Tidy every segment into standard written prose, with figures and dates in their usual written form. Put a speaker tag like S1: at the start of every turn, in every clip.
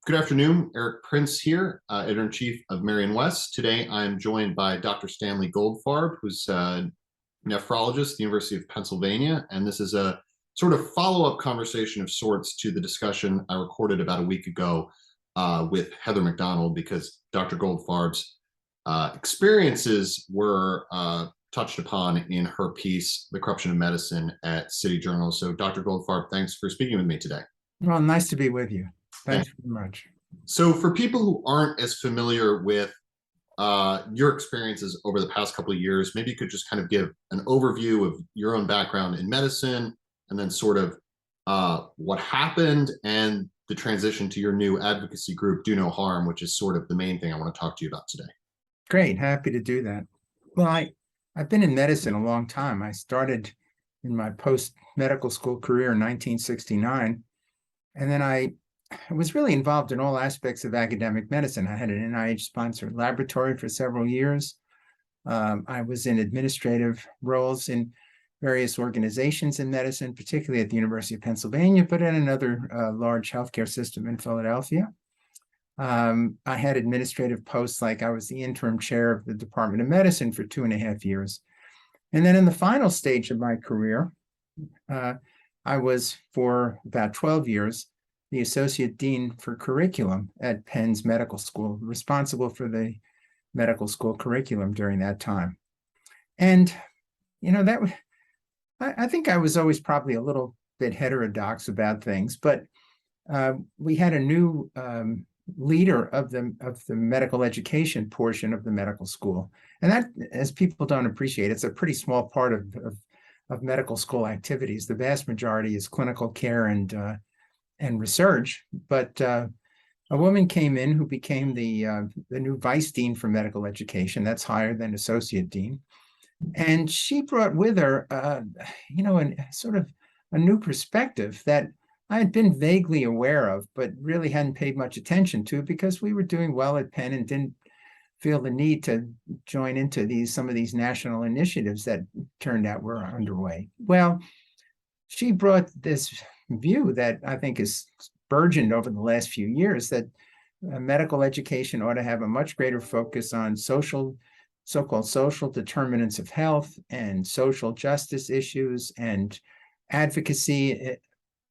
S1: Good afternoon, Eric Prince here, Editor-in-Chief of Merion West. Today, I'm joined by Dr. Stanley Goldfarb, who's a nephrologist at the University of Pennsylvania, and this is a sort of follow-up conversation of sorts to the discussion I recorded about a week ago with Heather McDonald, because Dr. Goldfarb's experiences were touched upon in her piece, The Corruption of Medicine, at City Journal. So Dr. Goldfarb, thanks for speaking with me today.
S2: Well, nice to be with you. Thanks very much.
S1: So for people who aren't as familiar with your experiences over the past couple of years, maybe you could just kind of give an overview of your own background in medicine, and then sort of what happened and the transition to your new advocacy group, Do No Harm, which is sort of the main thing I want to talk to you about today.
S2: Great, happy to do that. Well, I've been in medicine a long time. I started in my post-medical school career in 1969, and then I was really involved in all aspects of academic medicine. I had an NIH-sponsored laboratory for several years. I was in administrative roles in various organizations in medicine, particularly at the University of Pennsylvania, but in another large healthcare system in Philadelphia. I had administrative posts, like I was the interim chair of the Department of Medicine for 2.5 years. And then in the final stage of my career, I was for about 12 years the Associate Dean for Curriculum at Penn's Medical School, responsible for the medical school curriculum during that time. And, you know, I think I was always probably a little bit heterodox about things, but we had a new leader of the medical education portion of the medical school. And that, as people don't appreciate, it's a pretty small part of medical school activities. The vast majority is clinical care and research, but a woman came in who became the new vice dean for medical education. That's higher than associate dean. And she brought with her, sort of a new perspective that I had been vaguely aware of, but really hadn't paid much attention to, because we were doing well at Penn and didn't feel the need to join into some of these national initiatives that turned out were underway. Well, she brought this view that I think is burgeoned over the last few years, that medical education ought to have a much greater focus on so-called social determinants of health and social justice issues and advocacy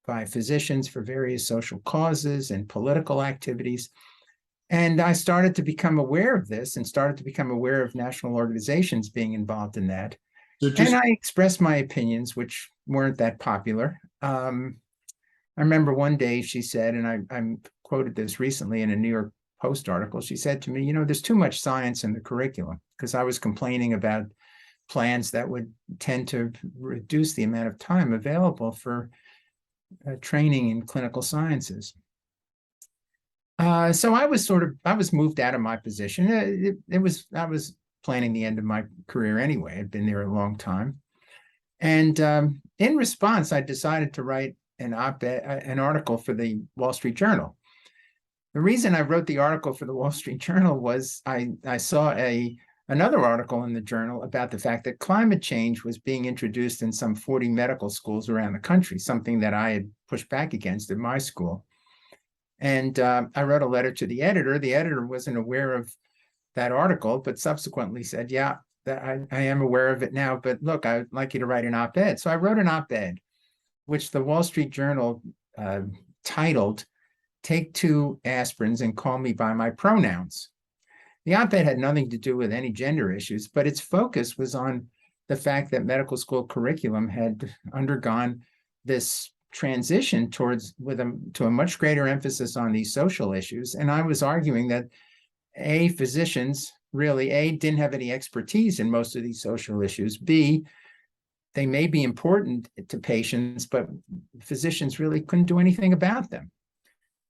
S2: by physicians for various social causes and political activities. And I started to become aware of this and started to become aware of national organizations being involved in that. And I expressed my opinions, which weren't that popular. I remember one day she said, and I quoted this recently in a New York Post article, she said to me, you know, there's too much science in the curriculum, because I was complaining about plans that would tend to reduce the amount of time available for training in clinical sciences. So I was moved out of my position. I was planning the end of my career anyway. I'd been there a long time. And in response, I decided to write an article for the Wall Street Journal. The reason I wrote the article for the Wall Street Journal was I saw another article in the journal about the fact that climate change was being introduced in some 40 medical schools around the country, something that I had pushed back against at my school. And I wrote a letter to the editor. The editor wasn't aware of that article, but subsequently said, yeah, I am aware of it now, but look, I'd like you to write an op-ed. So I wrote an op-ed, which the Wall Street Journal titled, "Take 2 Aspirins and Call Me by My Pronouns." The op-ed had nothing to do with any gender issues, but its focus was on the fact that medical school curriculum had undergone this transition to a much greater emphasis on these social issues. And I was arguing that physicians really, didn't have any expertise in most of these social issues. B, they may be important to patients, but physicians really couldn't do anything about them.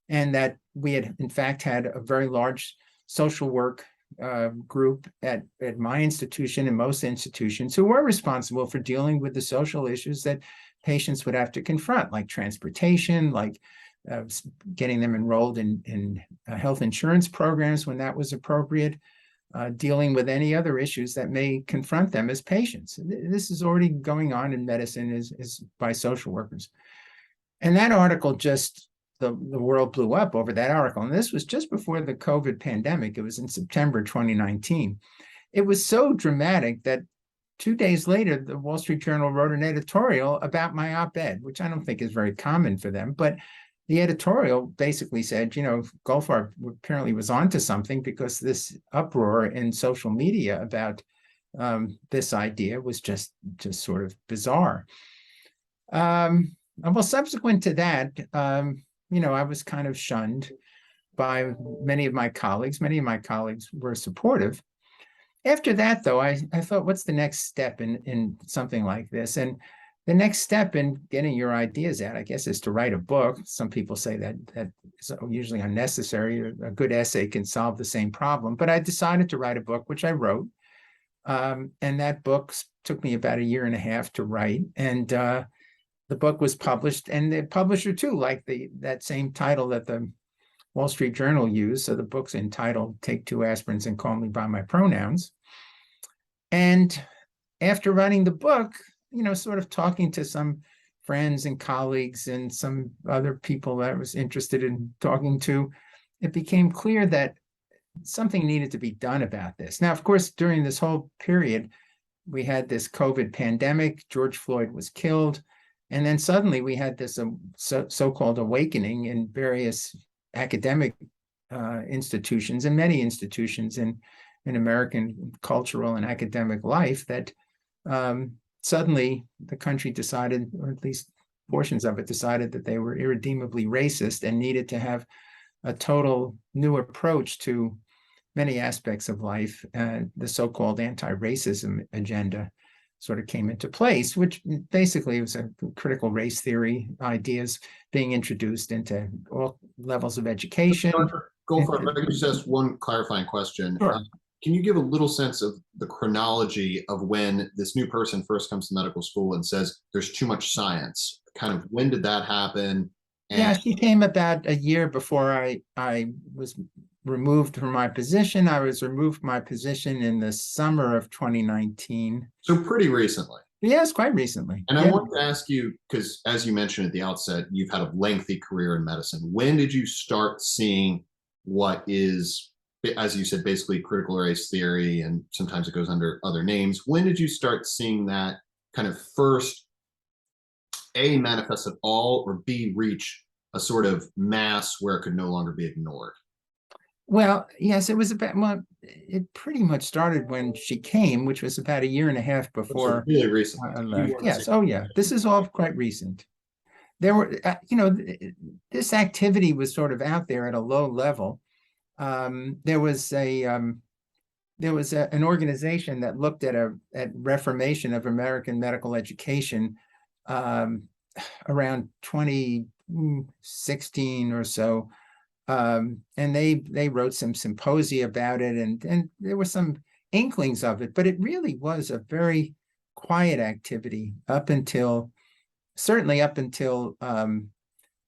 S2: And that we had, in fact, had a very large social work group at my institution and most institutions who were responsible for dealing with the social issues that patients would have to confront, like transportation, like getting them enrolled in health insurance programs when that was appropriate, dealing with any other issues that may confront them as patients. This is already going on in medicine is by social workers. And that article just the world blew up over that article. And this was just before the COVID pandemic. It was in September 2019. It was so dramatic that 2 days later, the Wall Street Journal wrote an editorial about my op-ed, which I don't think is very common for them. But the editorial basically said, you know, Goldfarb apparently was onto something, because this uproar in social media about this idea was just sort of bizarre. Well, subsequent to that, you know, I was kind of shunned by many of my colleagues. Many of my colleagues were supportive. After that, though, I thought, what's the next step in something like this? And the next step in getting your ideas out, I guess, is to write a book. Some people say that is usually unnecessary. A good essay can solve the same problem. But I decided to write a book, which I wrote. And that book took me about 1.5 years to write. And the book was published, and the publisher too liked that same title that the Wall Street Journal used. So the book's entitled "Take 2 Aspirins and Call Me by My Pronouns." And after writing the book, you know, sort of talking to some friends and colleagues and some other people that I was interested in talking to, it became clear that something needed to be done about this. Now, of course, during this whole period, we had this COVID pandemic. George Floyd was killed. And then suddenly we had this so-called awakening in various academic institutions and many institutions in American cultural and academic life, that suddenly the country decided, or at least portions of it decided, that they were irredeemably racist and needed to have a total new approach to many aspects of life. The so-called anti-racism agenda sort of came into place, which basically was a critical race theory ideas being introduced into all levels of education.
S1: Dr. Goldfarb, if I could just ask one clarifying question.
S2: Sure.
S1: Can you give a little sense of the chronology of when this new person first comes to medical school and says there's too much science? Kind of when did that happen? And
S2: yeah, she came about 1 year before I was removed from my position. I was removed from my position in the summer of 2019.
S1: So pretty recently.
S2: Yes, quite recently.
S1: And
S2: yeah.
S1: I wanted to ask you, because as you mentioned at the outset, you've had a lengthy career in medicine. When did you start seeing what is, as you said, basically critical race theory, and sometimes it goes under other names? When did you start seeing that kind of first, A, manifest at all, or B, reach a sort of mass where it could no longer be ignored?
S2: Well, yes, it was about, well, it pretty much started when she came, which was about 1.5 years before.
S1: So really recently.
S2: I left. Yes. Oh, yeah. This is all quite recent. There were, you know, this activity was sort of out there at a low level. There was an organization that looked at reformation of American medical education around 2016 or so. And they wrote some symposia about it, and there were some inklings of it, but it really was a very quiet activity certainly up until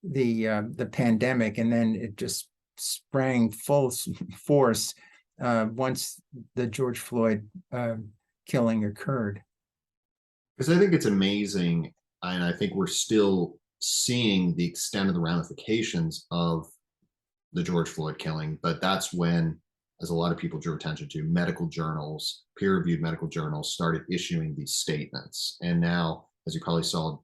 S2: the pandemic, and then it just sprang full force once the George Floyd killing occurred.
S1: Because I think it's amazing, and I think we're still seeing the extent of the ramifications of the George Floyd killing, but that's when, as a lot of people drew attention to, medical journals, peer-reviewed medical journals, started issuing these statements. And now, as you probably saw,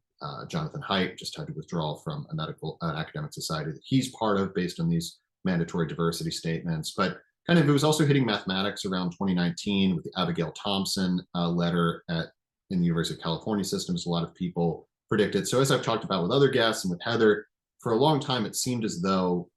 S1: Jonathan Haidt just had to withdraw from a medical academic society that he's part of based on these mandatory diversity statements. But kind of, it was also hitting mathematics around 2019 with the Abigail Thompson letter in the University of California systems. A lot of people predicted. So as I've talked about with other guests and with Heather, for a long time, it seemed as though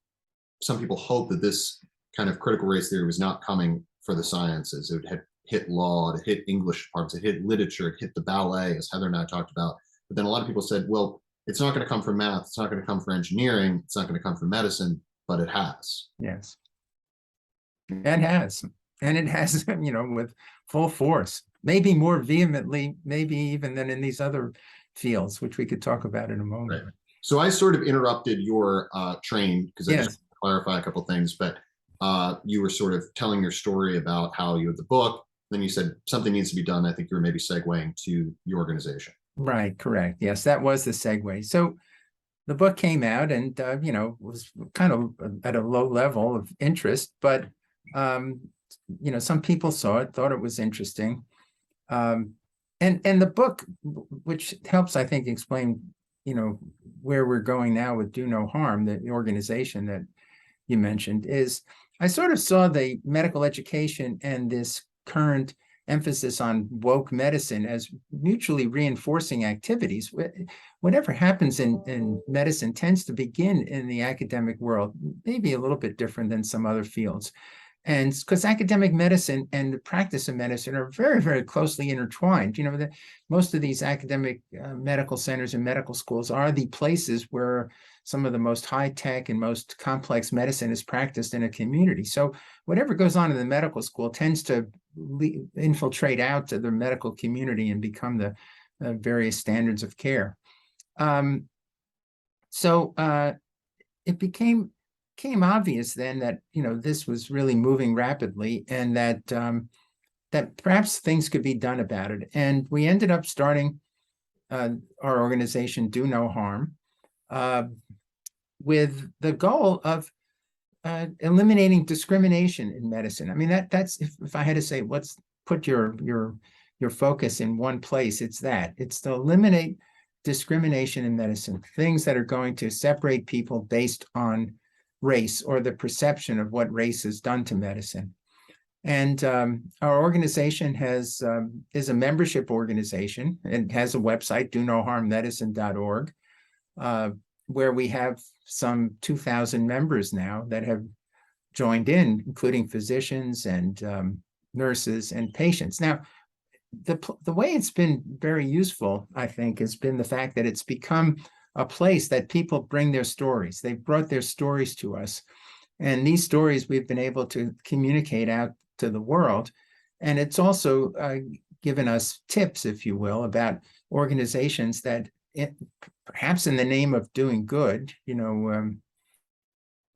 S1: some people hoped that this kind of critical race theory was not coming for the sciences. It had hit law, it hit English departments, it hit literature, it hit the ballet, as Heather and I talked about. But then a lot of people said, well, it's not going to come from math, it's not going to come from engineering, it's not going to come from medicine, but it has.
S2: Yes. It has. And it has, you know, with full force, maybe more vehemently, maybe even than in these other fields, which we could talk about in a moment.
S1: Right. So I sort of interrupted your train because I
S2: Yes.
S1: just clarify a couple of things, but you were sort of telling your story about how you had the book, then you said something needs to be done. I think you were maybe segueing to your organization.
S2: Right, correct. Yes, that was the segue. So the book came out, and was kind of at a low level of interest, but some people saw it, thought it was interesting. And the book, which helps, I think, explain, where we're going now with Do No Harm, the organization that you mentioned, is I sort of saw the medical education and this current emphasis on woke medicine as mutually reinforcing activities. Whatever happens in medicine tends to begin in the academic world, maybe a little bit different than some other fields. And because academic medicine and the practice of medicine are very, very closely intertwined. Most of these academic medical centers and medical schools are the places where some of the most high-tech and most complex medicine is practiced in a community. So whatever goes on in the medical school tends to infiltrate out to the medical community and become the various standards of care. So it became obvious then that this was really moving rapidly, and that that perhaps things could be done about it. And we ended up starting our organization, Do No Harm, with the goal of eliminating discrimination in medicine. I mean, that's if I had to say, let's put your focus in one place, it's to eliminate discrimination in medicine, things that are going to separate people based on race or the perception of what race has done to medicine. And our organization is a membership organization and has a website, donoharmmedicine.org, where we have some 2,000 members now that have joined in, including physicians and nurses and patients. Now, the way it's been very useful, I think, has been the fact that it's become a place that people bring their stories. They've brought their stories to us. And these stories we've been able to communicate out to the world. And it's also given us tips, if you will, about organizations that perhaps in the name of doing good,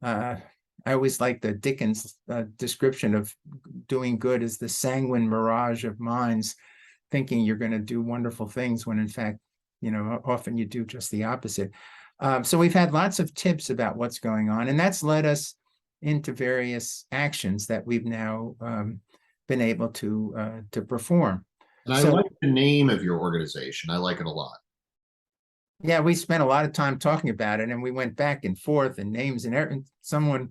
S2: I always like the Dickens description of doing good as the sanguine mirage of minds, thinking you're going to do wonderful things when in fact, often you do just the opposite. So we've had lots of tips about what's going on, and that's led us into various actions that we've now been able to perform.
S1: And I like the name of your organization. I like it a lot.
S2: Yeah, we spent a lot of time talking about it, and we went back and forth and names, and someone,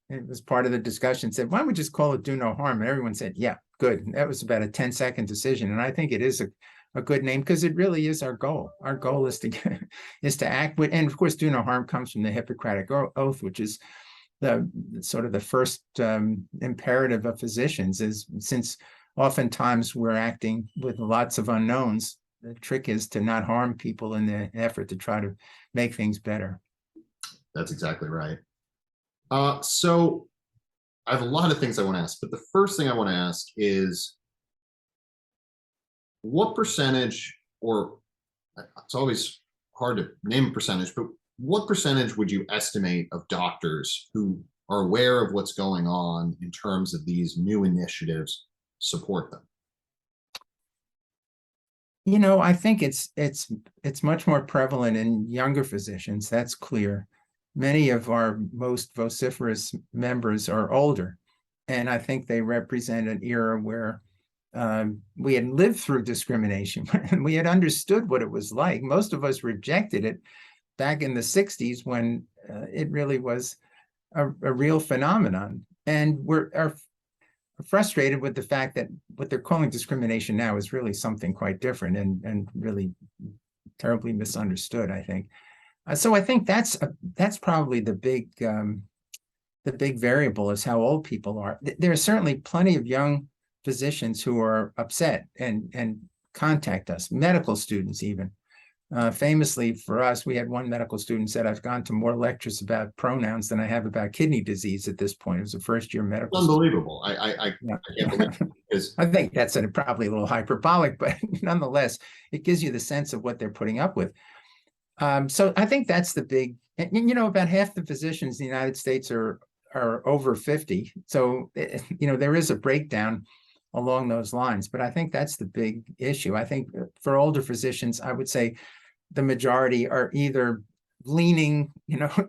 S2: it was part of the discussion, said, why don't we just call it Do No Harm? And everyone said, yeah, good. And that was about a 10-second decision. And I think it is a good name because it really is our goal. Our goal is to act with, and of course, Do No Harm comes from the Hippocratic Oath, which is the sort of the first imperative of physicians, is since oftentimes we're acting with lots of unknowns, the trick is to not harm people in the effort to try to make things better.
S1: That's exactly right. So I have a lot of things I want to ask, but the first thing I want to ask is what percentage, or it's always hard to name a percentage, but what percentage would you estimate of doctors who are aware of what's going on in terms of these new initiatives support them?
S2: I think it's much more prevalent in younger physicians. That's clear. Many of our most vociferous members are older, and I think they represent an era where we had lived through discrimination and we had understood what it was like. Most of us rejected it back in the 60s when it really was a real phenomenon. And are frustrated with the fact that what they're calling discrimination now is really something quite different and really terribly misunderstood, I think. So I think that's probably the big variable, is how old people are. There are certainly plenty of young physicians who are upset and contact us, medical students even. Famously for us, we had one medical student said, I've gone to more lectures about pronouns than I have about kidney disease at this point. It was a first-year medical
S1: Unbelievable.
S2: student.
S1: I can't believe it, because
S2: I think that's probably a little hyperbolic, but nonetheless, it gives you the sense of what they're putting up with. So I think that's the big, about half the physicians in the United States are over 50. So, there is a breakdown along those lines, but I think that's the big issue. I think for older physicians, I would say the majority are either leaning,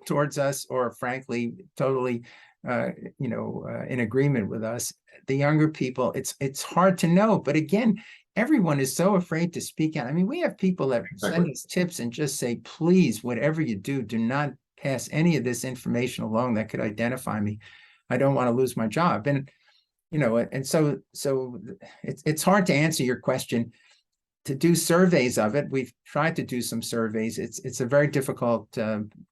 S2: towards us, or frankly, totally, in agreement with us. The younger people, it's hard to know. But again, everyone is so afraid to speak out. I mean, we have people that send us tips and just say, please, whatever you do, do not pass any of this information along that could identify me. I don't want to lose my job. And, and so it's hard to answer your question. To do surveys of it, we've tried to do some surveys. It's a very difficult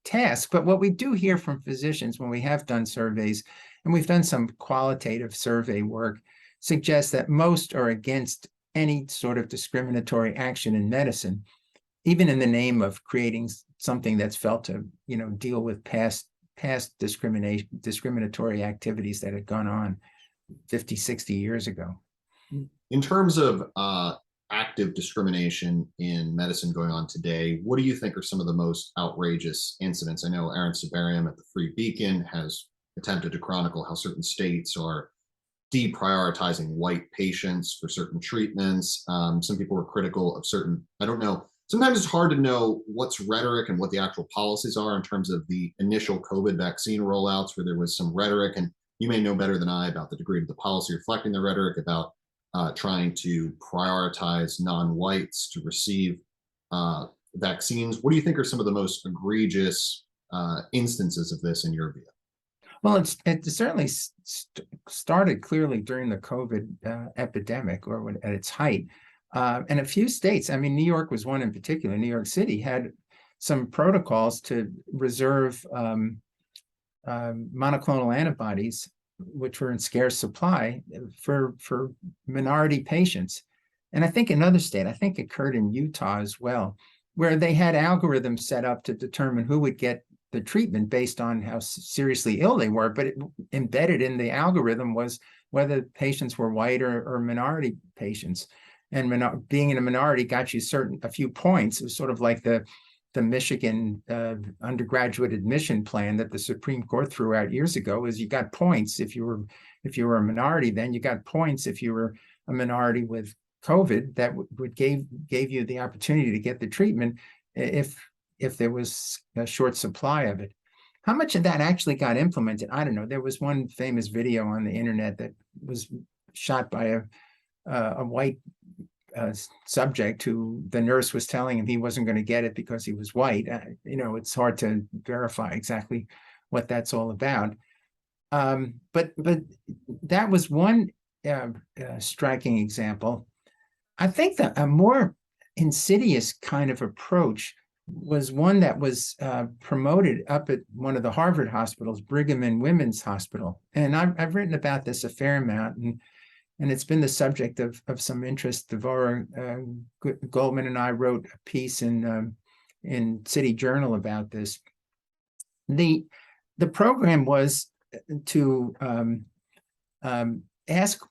S2: task. But what we do hear from physicians when we have done surveys, and we've done some qualitative survey work, suggests that most are against any sort of discriminatory action in medicine, even in the name of creating something that's felt to, deal with past discriminatory activities that had gone on 50, 60 years ago.
S1: In terms of active discrimination in medicine going on today, what do you think are some of the most outrageous incidents? I know Aaron Sabarium at the Free Beacon has attempted to chronicle how certain states are deprioritizing white patients for certain treatments. Some people were critical of certain, I don't know, sometimes it's hard to know what's rhetoric and what the actual policies are in terms of the initial COVID vaccine rollouts, where there was some rhetoric, and you may know better than I about the degree of the policy reflecting the rhetoric about trying to prioritize non-whites to receive vaccines. What do you think are some of the most egregious instances of this in your view?
S2: Well, it certainly started clearly during the COVID epidemic, or at its height. And a few states, I mean, New York was one in particular. New York City had some protocols to reserve monoclonal antibodies, which were in scarce supply, for minority patients. And I think another state, I think it occurred in Utah as well, where they had algorithms set up to determine who would get the treatment based on how seriously ill they were. But embedded in the algorithm was whether patients were white or minority patients. And being in a minority got you a few points. It was sort of like the Michigan undergraduate admission plan that the Supreme Court threw out years ago. Is you got points if you were a minority, then you got points if you were a minority with COVID, that gave you the opportunity to get the treatment if there was a short supply of it. How much of that actually got implemented? I don't know. There was one famous video on the internet that was shot by a white subject who the nurse was telling him he wasn't going to get it because he was white. It's hard to verify exactly what that's all about. But that was one striking example. I think that a more insidious kind of approach was one that was promoted up at one of the Harvard hospitals, Brigham and Women's Hospital. And I've written about this a fair amount, and it's been the subject of some interest. Devorah Goldman and I wrote a piece in City Journal about this. The program was to ask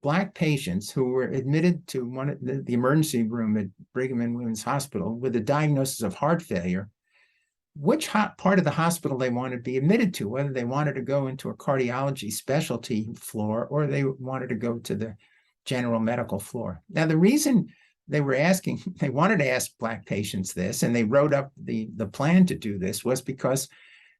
S2: Black patients who were admitted to the emergency room at Brigham and Women's Hospital with a diagnosis of heart failure, which part of the hospital they wanted to be admitted to, whether they wanted to go into a cardiology specialty floor or they wanted to go to the general medical floor. Now, the reason they wanted to ask Black patients this, and they wrote up the plan to do this, was because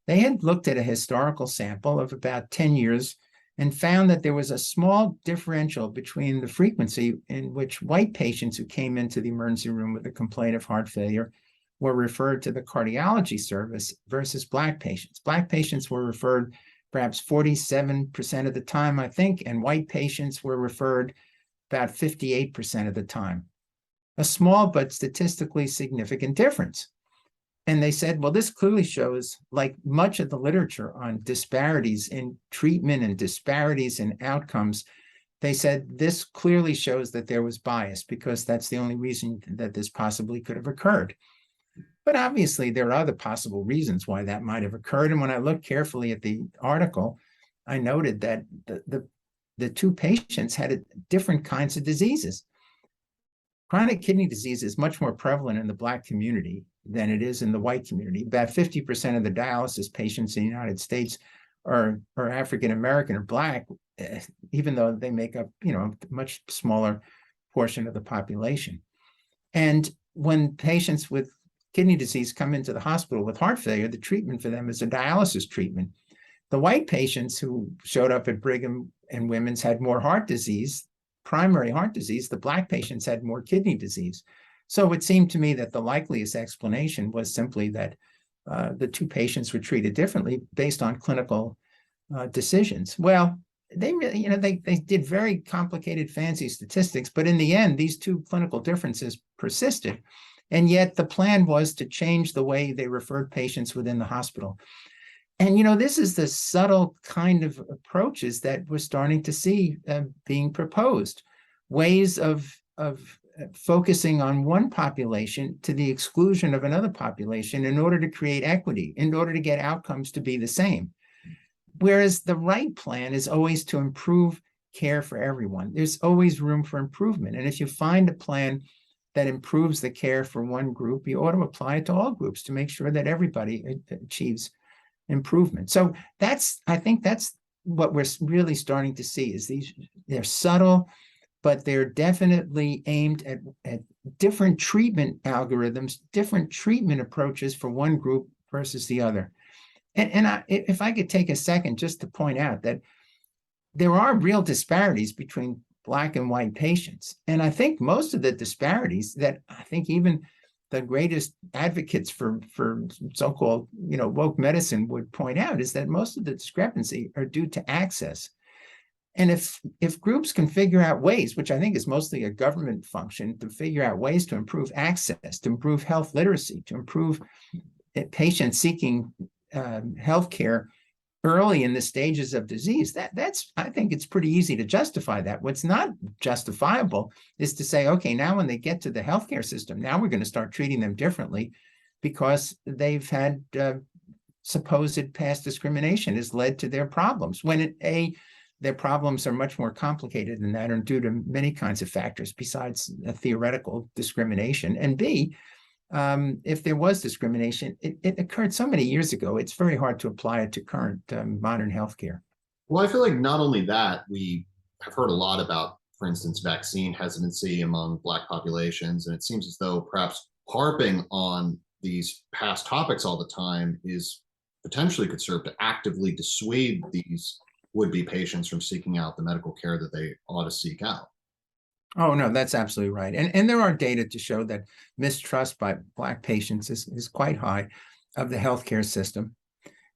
S2: they had looked at a historical sample of about 10 years and found that there was a small differential between the frequency in which white patients who came into the emergency room with a complaint of heart failure were referred to the cardiology service versus Black patients. Black patients were referred perhaps 47% of the time, I think, and white patients were referred about 58% of the time. A small but statistically significant difference. And they said, well, this clearly shows, like much of the literature on disparities in treatment and disparities in outcomes, they said this clearly shows that there was bias, because that's the only reason that this possibly could have occurred. But obviously, there are other possible reasons why that might have occurred. And when I looked carefully at the article, I noted that the two patients had different kinds of diseases. Chronic kidney disease is much more prevalent in the Black community than it is in the white community. About 50% of the dialysis patients in the United States are African American or Black, even though they make up, a much smaller portion of the population. And when patients with kidney disease come into the hospital with heart failure, the treatment for them is a dialysis treatment. The white patients who showed up at Brigham and Women's had more heart disease, primary heart disease. The Black patients had more kidney disease. So it seemed to me that the likeliest explanation was simply that the two patients were treated differently based on clinical decisions. Well, they really, they did very complicated, fancy statistics, but in the end, these two clinical differences persisted. And yet the plan was to change the way they referred patients within the hospital. And, this is the subtle kind of approaches that we're starting to see being proposed, ways of focusing on one population to the exclusion of another population in order to create equity, in order to get outcomes to be the same. Whereas the right plan is always to improve care for everyone. There's always room for improvement. And if you find a plan that improves the care for one group, you ought to apply it to all groups to make sure that everybody achieves improvement. So I think that's what we're really starting to see is they're subtle, but they're definitely aimed at different treatment algorithms, different treatment approaches for one group versus the other. And if I could take a second just to point out that there are real disparities between Black and white patients. And I think most of the disparities that I think even the greatest advocates for so-called, woke medicine would point out is that most of the discrepancy are due to access. And if groups can figure out ways, which I think is mostly a government function, to figure out ways to improve access, to improve health literacy, to improve patients seeking healthcare early in the stages of disease, that's I think it's pretty easy to justify that. What's not justifiable is to say, okay, now when they get to the healthcare system, now we're going to start treating them differently because they've had supposed past discrimination has led to their problems. When their problems are much more complicated than that and due to many kinds of factors besides theoretical discrimination. And B, if there was discrimination, it occurred so many years ago, it's very hard to apply it to current modern healthcare.
S1: Well, I feel like not only that, we have heard a lot about, for instance, vaccine hesitancy among Black populations, and it seems as though perhaps harping on these past topics all the time is potentially could serve to actively dissuade these would-be patients from seeking out the medical care that they ought to seek out.
S2: Oh, no, that's absolutely right. And there are data to show that mistrust by Black patients is quite high of the healthcare system.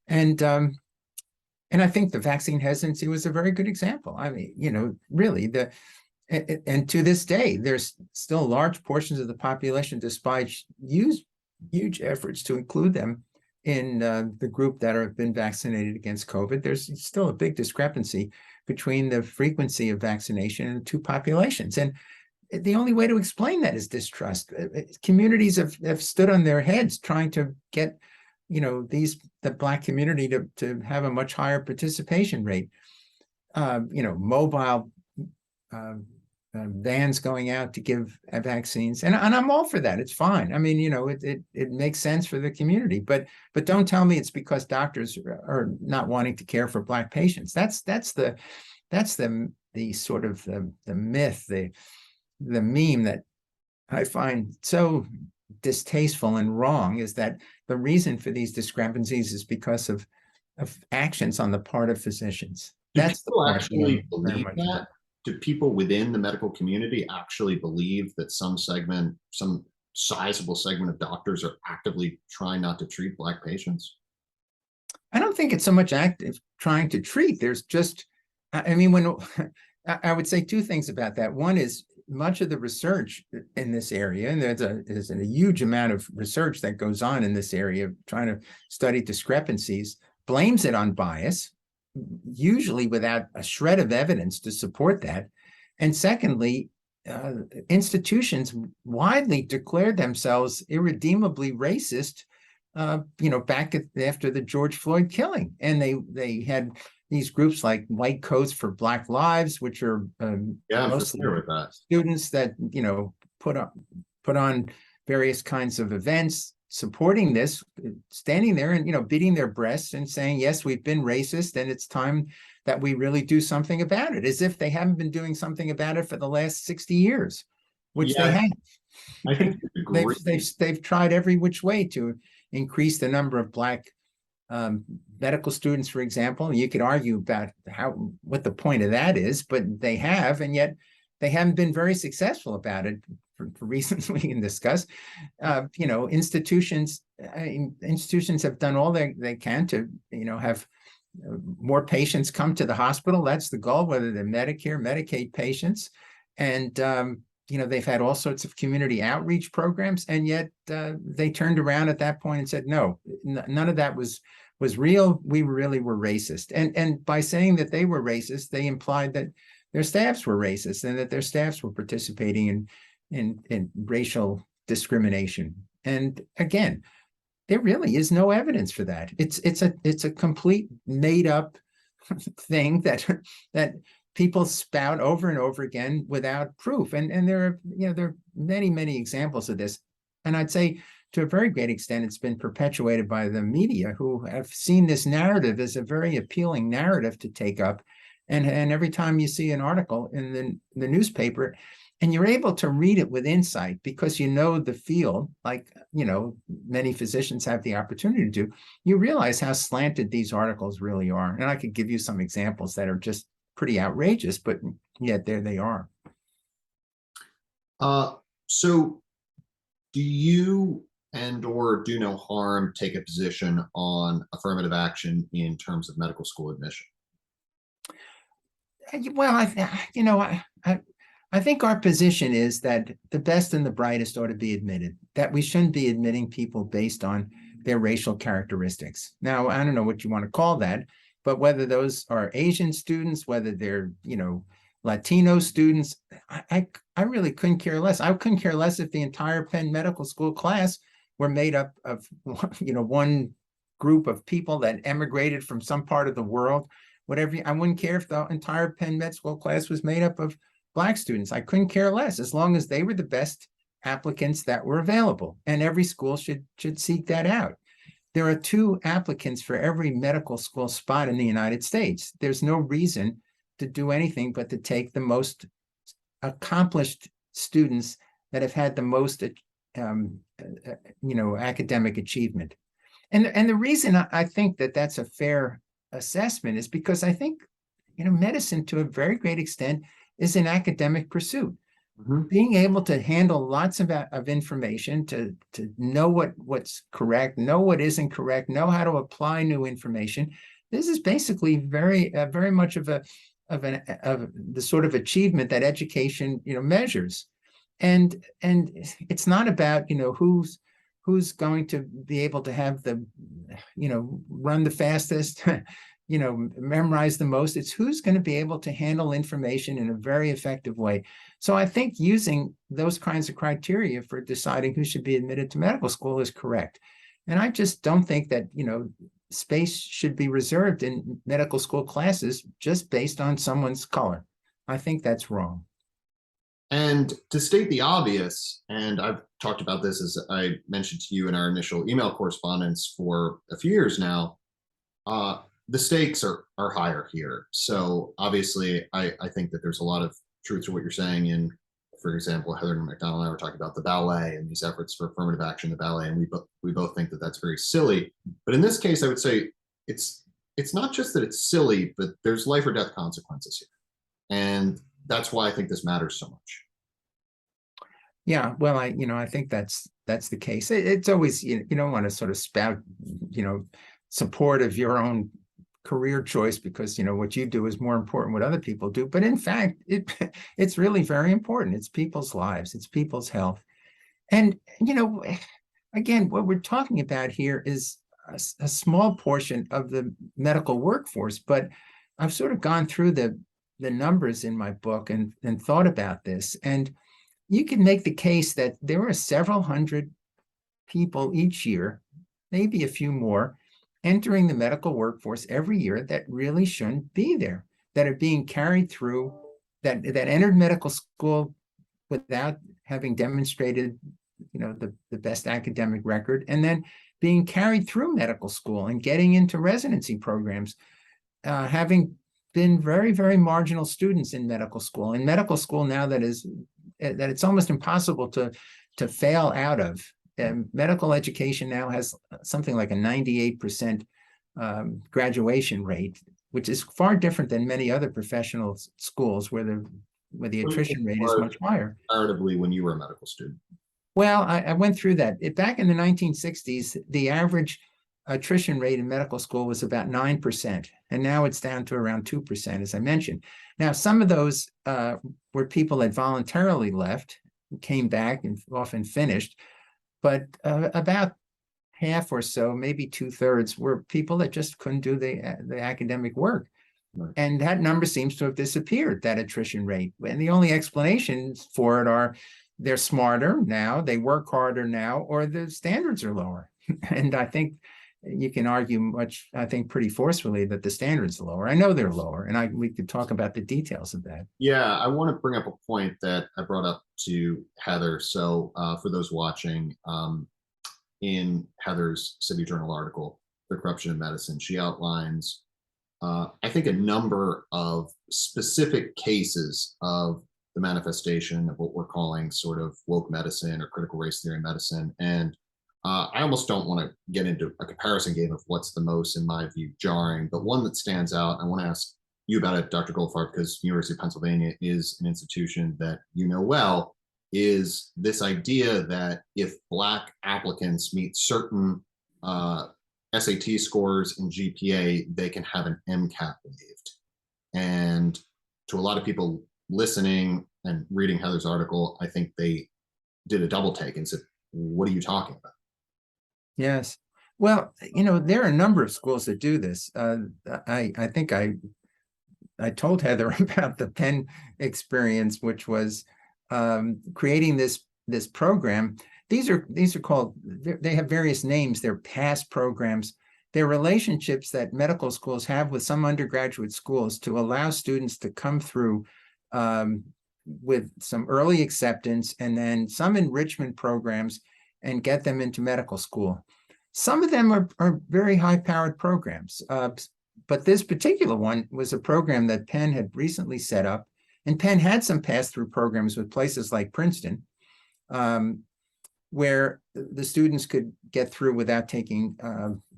S2: And I think the vaccine hesitancy was a very good example. I mean, really, and to this day, there's still large portions of the population, despite huge efforts to include them in the group that have been vaccinated against COVID. There's still a big discrepancy between the frequency of vaccination in the two populations. And the only way to explain that is distrust. Communities have stood on their heads trying to get, the Black community to have a much higher participation rate. Mobile vans going out to give vaccines, and I'm all for that. It's fine. I mean, it makes sense for the community, but don't tell me it's because doctors are not wanting to care for Black patients. That's the sort of the myth, the meme that I find so distasteful and wrong, is that the reason for these discrepancies is because of actions on the part of physicians. That's the part
S1: actually believe that. Do people within the medical community actually believe that some sizable segment of doctors are actively trying not to treat Black patients?
S2: I don't think it's so much active trying to treat. There's just, when I would say two things about that. One is much of the research in this area, and there's a huge amount of research that goes on in this area trying to study discrepancies, blames it on bias, usually without a shred of evidence to support that. And secondly, institutions widely declared themselves irredeemably racist, back after the George Floyd killing. And they had these groups like White Coats for Black Lives, which are mostly students that, put on various kinds of events supporting this, standing there and, beating their breasts and saying, yes, we've been racist and it's time that we really do something about it, as if they haven't been doing something about it for the last 60 years. which they
S1: Yeah,
S2: have.
S1: I think you agree.
S2: They've tried every which way to increase the number of Black medical students, for example. You could argue about what the point of that is, but they have, and yet they haven't been very successful about it for reasons we can discuss. Institutions have done all they can to, have more patients come to the hospital. That's the goal, whether they're Medicare, Medicaid patients. And, they've had all sorts of community outreach programs, and yet they turned around at that point and said, no, none of that was real. We really were racist. And by saying that they were racist, they implied that their staffs were racist and that their staffs were participating in racial discrimination. And again, there really is no evidence for that. It's a complete made up thing that people spout over and over again without proof. And there are many examples of this. And I'd say to a very great extent, it's been perpetuated by the media, who have seen this narrative as a very appealing narrative to take up. And every time you see an article in the newspaper, and you're able to read it with insight because you know the field, like, many physicians have the opportunity to do, you realize how slanted these articles really are. And I could give you some examples that are just pretty outrageous, but yet there they are.
S1: So do you or do no harm take a position on affirmative action in terms of medical school admission?
S2: Well, I think our position is that the best and the brightest ought to be admitted, that we shouldn't be admitting people based on their racial characteristics. Now, I don't know what you want to call that, but whether those are Asian students, whether they're, Latino students, I really couldn't care less. I couldn't care less if the entire Penn Medical School class were made up of, one group of people that emigrated from some part of the world, whatever. I wouldn't care if the entire Penn Med School class was made up of Black students. I couldn't care less, as long as they were the best applicants that were available. And every school should seek that out. There are 2 applicants for every medical school spot in the United States. There's no reason to do anything but to take the most accomplished students that have had the most, academic achievement. And the reason I think that that's a fair assessment is because I think, medicine to a very great extent is an academic pursuit. Mm-hmm. Being able to handle lots of information, to know what's correct, know what isn't correct, know how to apply new information. This is basically very much of the sort of achievement that education measures, and it's not about who's going to be able to have the run the fastest, memorize the most. It's who's going to be able to handle information in a very effective way. So I think using those kinds of criteria for deciding who should be admitted to medical school is correct. And I just don't think that, space should be reserved in medical school classes just based on someone's color. I think that's wrong.
S1: And to state the obvious, and I've talked about this, as I mentioned to you in our initial email correspondence for a few years now, the stakes are higher here. So obviously, I think that there's a lot of truth to what you're saying. In, for example, Heather McDonald and I were talking about the ballet and these efforts for affirmative action in the ballet, and we both think that that's very silly. But in this case, I would say it's not just that it's silly, but there's life or death consequences here, and that's why I think this matters so much.
S2: Yeah, well, I think that's the case. It's always, you don't want to sort of spout, support of your own career choice because what you do is more important what other people do. But in fact, it's really very important. It's people's lives, it's people's health. And again, what we're talking about here is a small portion of the medical workforce, but I've sort of gone through the numbers in my book and thought about this. And you can make the case that there are several hundred people each year, maybe a few more, entering the medical workforce every year that really shouldn't be there, that are being carried through, that entered medical school without having demonstrated, the best academic record, and then being carried through medical school and getting into residency programs, having been very, very marginal students in medical school. In medical school now that it's almost impossible to fail out of. Medical education now has something like a 98% graduation rate, which is far different than many other professional schools where the attrition rate is much higher.
S1: Comparatively, when you were a medical student.
S2: Well, I went through that. Back in the 1960s, the average attrition rate in medical school was about 9%, and now it's down to around 2%, as I mentioned. Now, some of those were people that voluntarily left, came back, and often finished, but about half or so, maybe 2/3, were people that just couldn't do the academic work. Right. And that number seems to have disappeared, that attrition rate. And the only explanations for it are they're smarter now, they work harder now, or the standards are lower. And I think you can argue pretty forcefully that the standards are lower. I know they're lower, and we could talk about the details of that.
S1: Yeah, I want to bring up a point that I brought up to Heather. So for those watching, in Heather's City Journal article, The Corruption in Medicine, she outlines, I think, a number of specific cases of the manifestation of what we're calling sort of woke medicine or critical race theory medicine. And I almost don't want to get into a comparison game of what's the most, in my view, jarring, but one that stands out. I want to ask you about it, Dr. Goldfarb, because University of Pennsylvania is an institution that you know well, is this idea that if Black applicants meet certain SAT scores and GPA, they can have an MCAT waived. And to a lot of people listening and reading Heather's article, I think they did a double take and said, what are you talking about?
S2: Yes. Well, there are a number of schools that do this. I think I told Heather about the Penn experience, which was creating this program. These are called, they have various names. They're PASS programs. They're relationships that medical schools have with some undergraduate schools to allow students to come through with some early acceptance and then some enrichment programs and get them into medical school. Some of them are very high-powered programs, but this particular one was a program that Penn had recently set up, and Penn had some pass-through programs with places like Princeton, where the students could get through without taking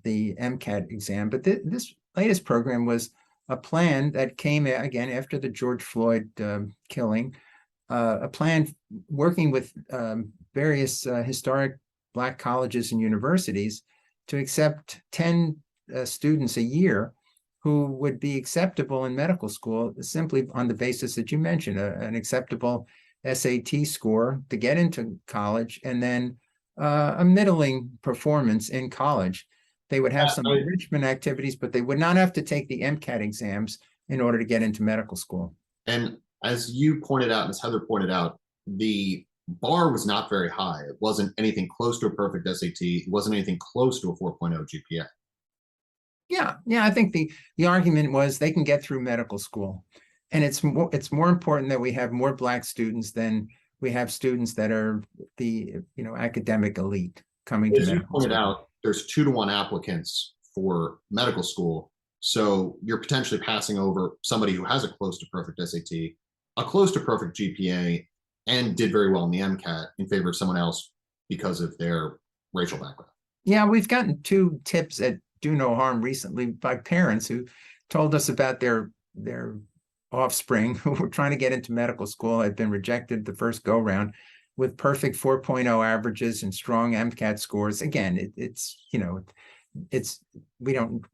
S2: the MCAT exam. But this latest program was a plan that came, again, after the George Floyd killing, a plan working with various historic Black colleges and universities to accept 10 students a year who would be acceptable in medical school simply on the basis that you mentioned, an acceptable SAT score to get into college, and then a middling performance in college. They would have some enrichment activities, but they would not have to take the MCAT exams in order to get into medical school.
S1: And as you pointed out, and as Heather pointed out, the bar was not very high. It wasn't anything close to a perfect SAT. It wasn't anything close to a 4.0 GPA.
S2: Yeah, I think the argument was they can get through medical school. And it's more important that we have more Black students than we have students that are the academic elite coming to medical school. As you pointed out,
S1: there's 2-to-1 applicants for medical school. So you're potentially passing over somebody who has a close to perfect SAT, a close to perfect GPA, and did very well in the MCAT in favor of someone else because of their racial background.
S2: Yeah, we've gotten 2 tips that do no harm recently by parents who told us about their offspring who were trying to get into medical school, had been rejected the first go round with perfect 4.0 averages and strong MCAT scores. Again, we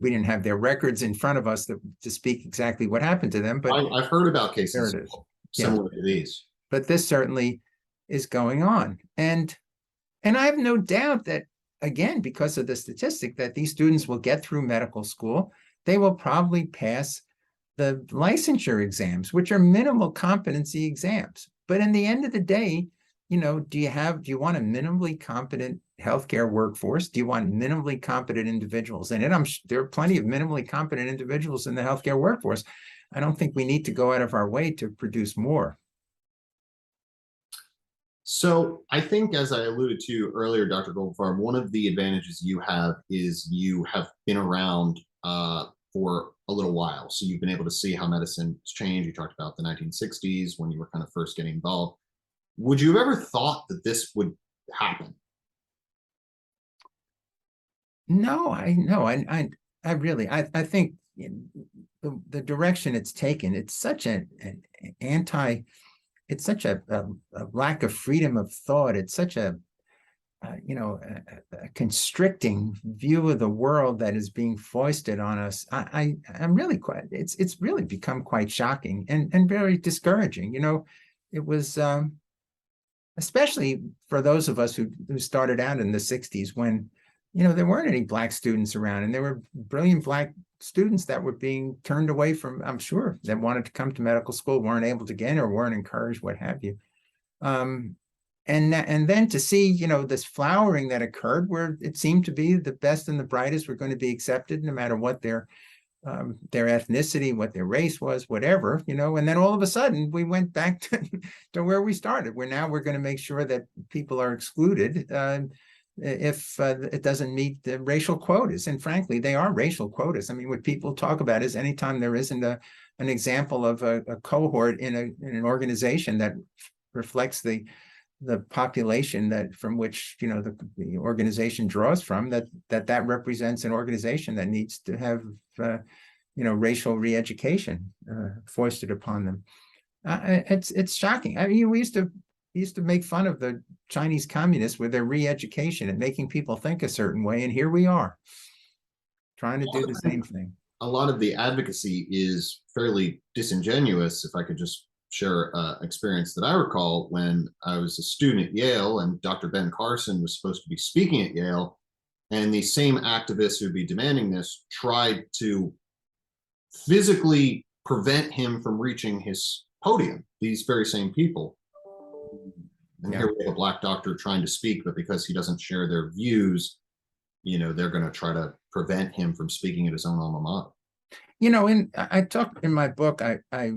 S2: didn't have their records in front of us to speak exactly what happened to them, but
S1: I've heard about cases similar to these.
S2: But this certainly is going on. And I have no doubt that, again, because of the statistic that these students will get through medical school, they will probably pass the licensure exams, which are minimal competency exams. But in the end of the day, do you want a minimally competent healthcare workforce? Do you want minimally competent individuals? And there are plenty of minimally competent individuals in the healthcare workforce. I don't think we need to go out of our way to produce more.
S1: So I think, as I alluded to earlier, Dr. Goldfarb, one of the advantages you have is you have been around for a little while. So you've been able to see how medicine's changed. You talked about the 1960s when you were kind of first getting involved. Would you have ever thought that this would happen?
S2: No, I really, I think the direction it's taken, it's such an anti, it's such a lack of freedom of thought. It's such a a constricting view of the world that is being foisted on us. I'm really quite, it's really become quite shocking and very discouraging. It was especially for those of us who started out in the 60s when, there weren't any Black students around, and there were brilliant Black students that were being turned away from, I'm sure, that wanted to come to medical school, weren't able to get in or weren't encouraged, what have you. And then to see, this flowering that occurred where it seemed to be the best and the brightest were going to be accepted no matter what their ethnicity, what their race was, whatever, and then all of a sudden we went back to where we started, where now we're going to make sure that people are excluded if it doesn't meet the racial quotas. And frankly, they are racial quotas. I mean, what people talk about is anytime there isn't an example of a cohort in an organization that reflects the population that from which the organization draws from, that represents an organization that needs to have racial re-education foisted upon them. It's shocking. I mean, we used to make fun of the Chinese communists with their re-education and making people think a certain way, and here we are trying to do the same thing.
S1: A lot of the advocacy is fairly disingenuous. If I could just share experience that I recall when I was a student at Yale and Dr. Ben Carson was supposed to be speaking at Yale, and the same activists who'd be demanding this tried to physically prevent him from reaching his podium, these very same people. And here we have a Black doctor trying to speak, but because he doesn't share their views, they're going to try to prevent him from speaking at his own alma mater.
S2: And I talk in my book, I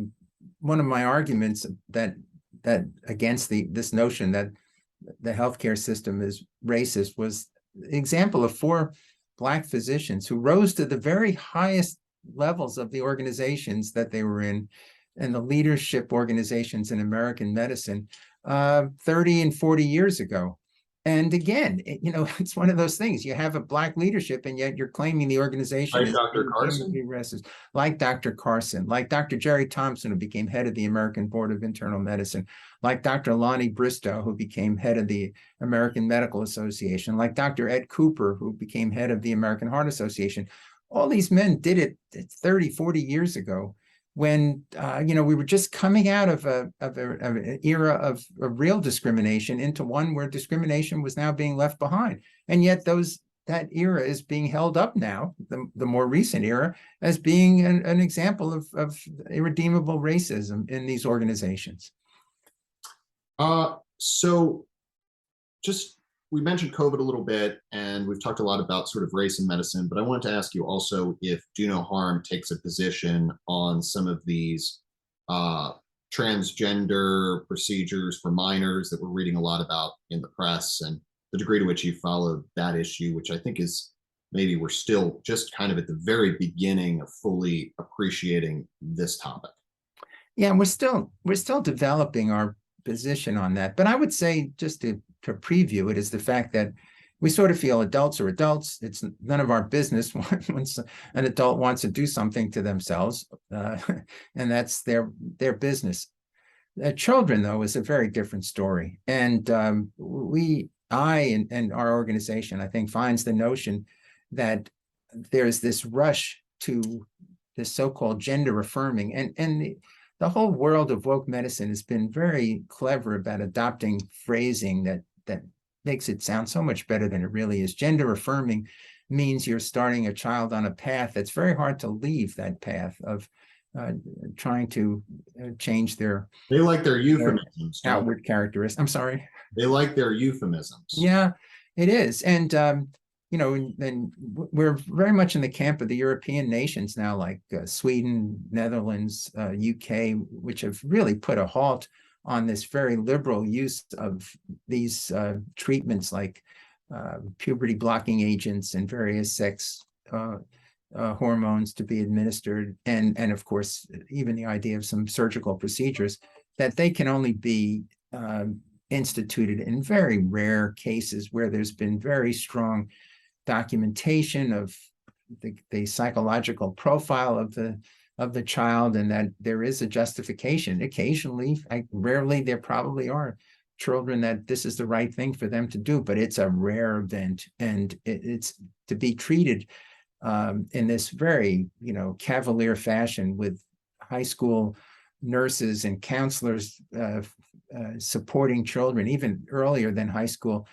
S2: one of my arguments that against this notion that the healthcare system is racist was the example of 4 Black physicians who rose to the very highest levels of the organizations that they were in, and the leadership organizations in American medicine 30 and 40 years ago. And again, it's one of those things. You have a Black leadership, and yet you're claiming the organization
S1: Like
S2: is
S1: Dr. Carson?
S2: racist. Like Dr. Carson, like Dr. Jerry Thompson, who became head of the American Board of Internal Medicine, like Dr. Lonnie Bristow, who became head of the American Medical Association, like Dr. Ed Cooper, who became head of the American Heart Association. All these men did it 30, 40 years ago, when we were just coming out of an era of real discrimination into one where discrimination was now being left behind. And yet that era is being held up now, the more recent era, as being an example of irredeemable racism in these organizations.
S1: So we mentioned COVID a little bit, and we've talked a lot about sort of race in medicine, but I wanted to ask you also if Do No Harm takes a position on some of these transgender procedures for minors that we're reading a lot about in the press, and the degree to which you followed that issue, which I think is maybe we're still just kind of at the very beginning of fully appreciating this topic.
S2: Yeah, we're still developing our position on that. But I would say, just to preview it, is the fact that we sort of feel adults are adults. It's none of our business once an adult wants to do something to themselves, and that's their business. Children, though, is a very different story. And I and our organization, I think, finds the notion that there's this rush to this so-called gender affirming, and the whole world of woke medicine has been very clever about adopting phrasing that makes it sound so much better than it really is. Gender affirming means you're starting a child on a path that's very hard to leave, that path of trying to change their
S1: euphemisms,
S2: outward characteristics. I'm sorry.
S1: They like their euphemisms.
S2: Yeah, it is. And and we're very much in the camp of the European nations now, like Sweden, Netherlands, UK, which have really put a halt on this very liberal use of these treatments like puberty blocking agents and various sex hormones to be administered, and of course, even the idea of some surgical procedures, that they can only be instituted in very rare cases where there's been very strong documentation of the psychological profile of the child, and that there is a justification. Occasionally, rarely, there probably are children that this is the right thing for them to do, but it's a rare event, and it's to be treated in this very, cavalier fashion with high school nurses and counselors supporting children even earlier than high school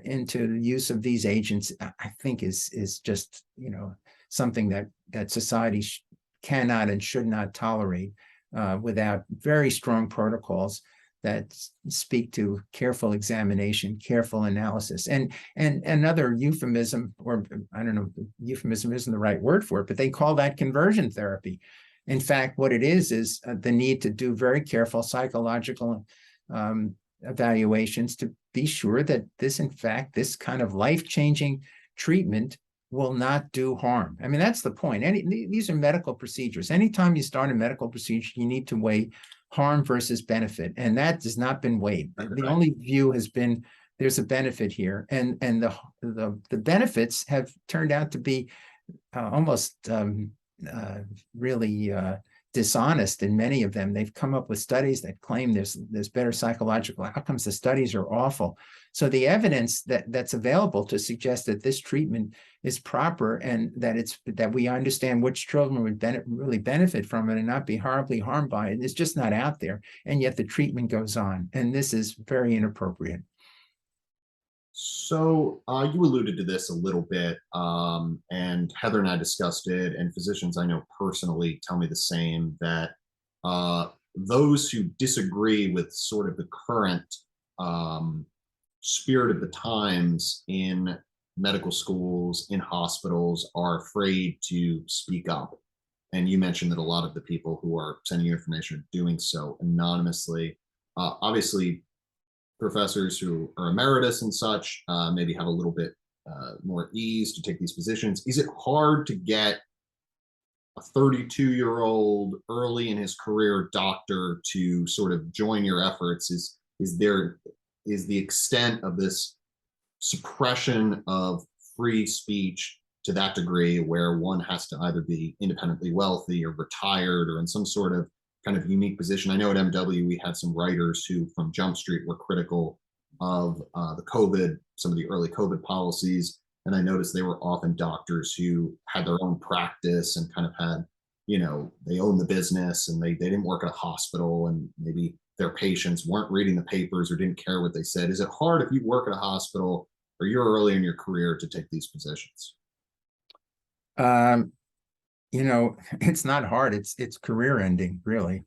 S2: into the use of these agents. I think is just something that society cannot and should not tolerate without very strong protocols that speak to careful examination, careful analysis, and another euphemism, or I don't know, euphemism isn't the right word for it, but they call that conversion therapy. In fact, what it is the need to do very careful psychological evaluations to be sure that this kind of life-changing treatment will not do harm. I mean, that's the point. These are medical procedures. Anytime you start a medical procedure, you need to weigh harm versus benefit, and that has not been weighed. The only view has been there's a benefit here, and the benefits have turned out to be almost really dishonest in many of them. They've come up with studies that claim there's better psychological outcomes. The studies are awful. So the evidence that's available to suggest that this treatment is proper and that we understand which children would really benefit from it and not be horribly harmed by it is just not out there. And yet the treatment goes on, and this is very inappropriate.
S1: So you alluded to this a little bit, and Heather and I discussed it, and physicians I know personally tell me the same, that those who disagree with sort of the current spirit of the times in medical schools, in hospitals, are afraid to speak up. And you mentioned that a lot of the people who are sending you information are doing so anonymously. Obviously, professors who are emeritus and such maybe have a little bit more ease to take these positions. Is it hard to get a 32-year-old early in his career doctor to sort of join your efforts? Is the extent of this suppression of free speech to that degree where one has to either be independently wealthy or retired or in some sort of kind of unique position? I know at MW we had some writers who from Jump Street were critical of the COVID, some of the early COVID policies, and I noticed they were often doctors who had their own practice and kind of had, they owned the business and they didn't work at a hospital, and maybe their patients weren't reading the papers or didn't care what they said. Is it hard if you work at a hospital or you're early in your career to take these positions?
S2: It's not hard. It's career ending, really.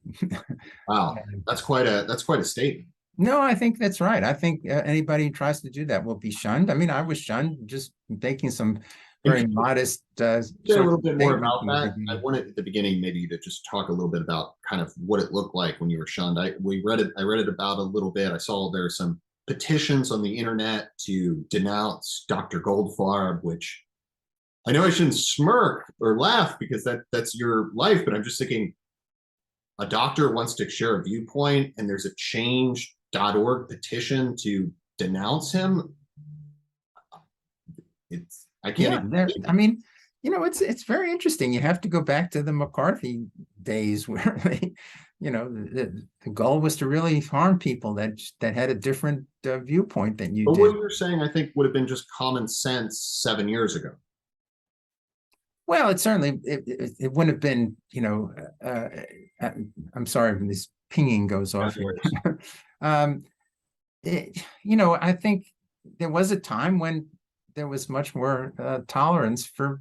S1: Wow, that's quite a statement.
S2: No, I think that's right. I think anybody who tries to do that will be shunned. I mean, I was shunned just making some very modest.
S1: Share a little bit more about that. I wanted at the beginning maybe to just talk a little bit about kind of what it looked like when you were shunned. I read it about a little bit. I saw there are some petitions on the internet to denounce Dr. Goldfarb, which I know I shouldn't smirk or laugh because that's your life, but I'm just thinking, a doctor wants to share a viewpoint and there's a change.org petition to denounce him. I can't.
S2: Yeah, I mean, it's very interesting. You have to go back to the McCarthy days where the goal was to really harm people that had a different viewpoint than you did.
S1: But what you're saying, I think, would have been just common sense 7 years ago.
S2: Well, it certainly it wouldn't have been, I'm sorry when this pinging goes off here. I think there was a time when there was much more tolerance for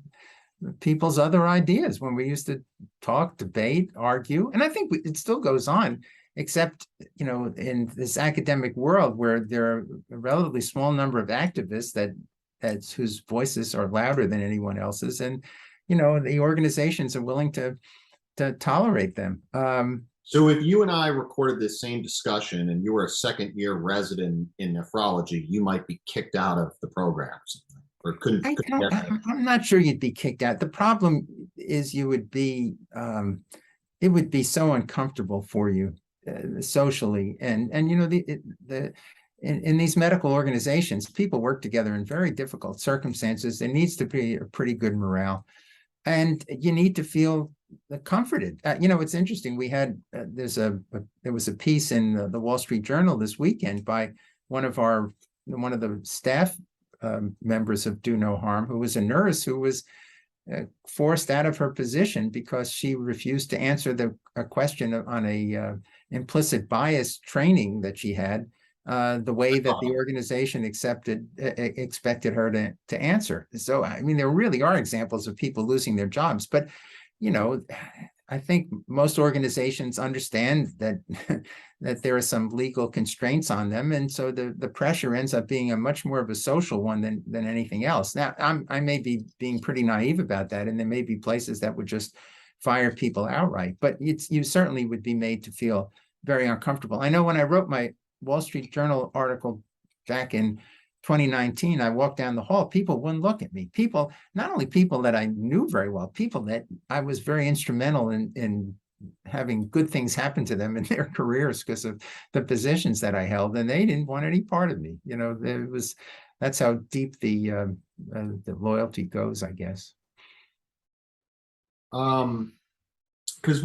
S2: people's other ideas, when we used to talk, debate, argue, and I think it still goes on, except in this academic world where there are a relatively small number of activists whose voices are louder than anyone else's, and the organizations are willing to tolerate them.
S1: So if you and I recorded this same discussion and you were a second-year resident in nephrology, you might be kicked out of the program or something. or couldn't get there?
S2: I'm not sure you'd be kicked out. The problem is it would be so uncomfortable for you socially, and you know the in these medical organizations, people work together in very difficult circumstances. There needs to be a pretty good morale, and you need to feel comforted. You know, it's interesting. We had there was a piece in the Wall Street Journal this weekend by one of the staff members of Do No Harm, who was a nurse who was forced out of her position because she refused to answer a question on a implicit bias training that she had, the way that the organization expected her to answer. So, I mean, there really are examples of people losing their jobs, but, you know, I think most organizations understand that that there are some legal constraints on them, and so the pressure ends up being a much more of a social one than anything else. Now, I may be being pretty naive about that, and there may be places that would just fire people outright, but you certainly would be made to feel very uncomfortable. I know when I wrote my Wall Street Journal article back in 2019, I walked down the hall, people wouldn't look at me. People, not only people that I knew very well, people that I was very instrumental in having good things happen to them in their careers because of the positions that I held, and they didn't want any part of me. You know, that's how deep the loyalty goes, I guess.
S1: Because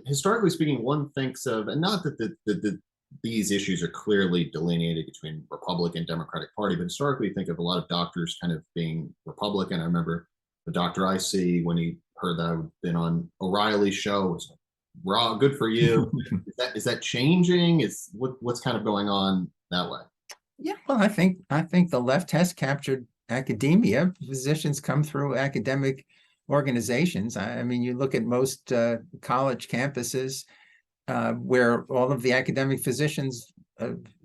S1: historically speaking, one thinks of, and not that these issues are clearly delineated between Republican, Democratic Party, but historically think of a lot of doctors kind of being Republican. I remember the doctor I see, when he heard that I'd been on O'Reilly's show, was like, "Raw, good for you." Is that changing? What's kind of going on that way?
S2: Yeah, well, I think the left has captured academia. Physicians come through academic organizations. I mean, you look at most college campuses where all of the academic physicians